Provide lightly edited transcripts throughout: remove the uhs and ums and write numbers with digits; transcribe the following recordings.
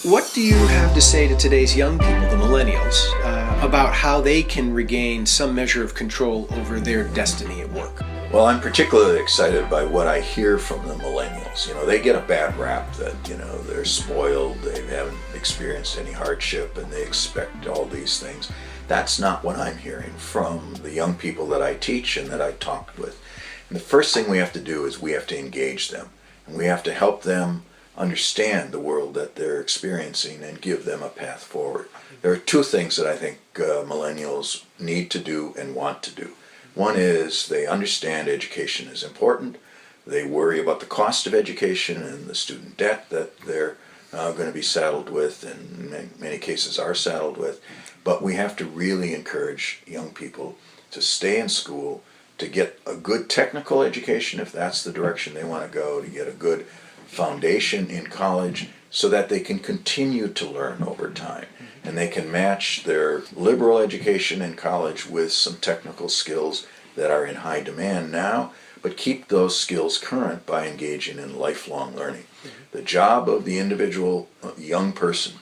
What do you have to say to today's young people, the millennials, about how they can regain some measure of control over their destiny at work? Well, I'm particularly excited by what I hear from the millennials. They get a bad rap that, they're spoiled, they haven't experienced any hardship, and they expect all these things. That's not what I'm hearing from the young people that I teach and that I talk with. And the first thing we have to do is we have to engage them, and we have to help them understand the world that they're experiencing and give them a path forward. There are two things that I think millennials need to do and want to do. One is they understand education is important. They worry about the cost of education and the student debt that they're going to be saddled with, and in many cases are saddled with. But we have to really encourage young people to stay in school, to get a good technical education if that's the direction they want to go, to get a good foundation in college so that they can continue to learn over time. And they can match their liberal education in college with some technical skills that are in high demand now, but keep those skills current by engaging in lifelong learning. The job of the individual young person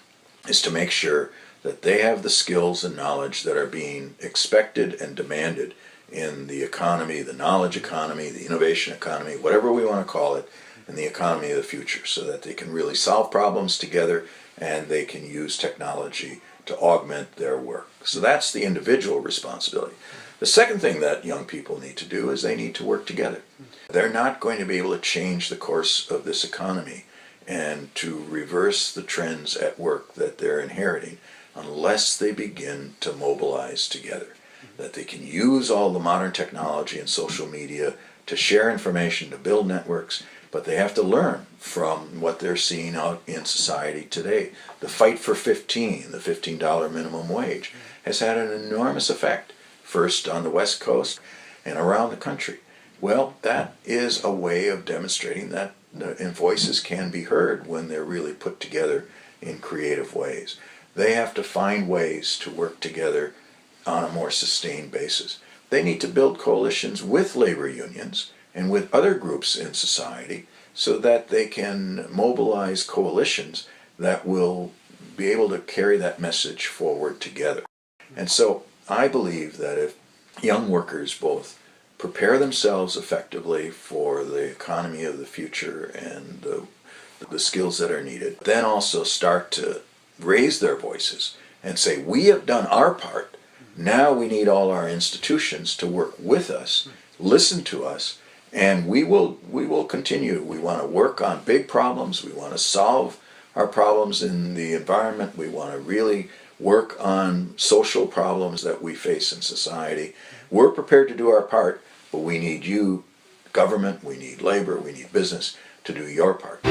is to make sure that they have the skills and knowledge that are being expected and demanded in the economy, the knowledge economy, the innovation economy, whatever we want to call it, in the economy of the future, so that they can really solve problems together and they can use technology to augment their work. So that's the individual responsibility. The second thing that young people need to do is they need to work together. They're not going to be able to change the course of this economy and to reverse the trends at work that they're inheriting unless they begin to mobilize together. That they can use all the modern technology and social media to share information, to build networks, but they have to learn from what they're seeing out in society today. The fight for the $15 minimum wage, has had an enormous effect, first on the West Coast and around the country. Well, that is a way of demonstrating that voices can be heard when they're really put together in creative ways. They have to find ways to work together on a more sustained basis. They need to build coalitions with labor unions and with other groups in society so that they can mobilize coalitions that will be able to carry that message forward together. And so I believe that if young workers both prepare themselves effectively for the economy of the future and the skills that are needed, then also start to raise their voices and say, we have done our part, now we need all our institutions to work with us, listen to us, and we will continue. We want to work on big problems. We want to solve our problems in the environment. We want to really work on social problems that we face in society. We're prepared to do our part, but we need you, government, we need labor, we need business, to do your part.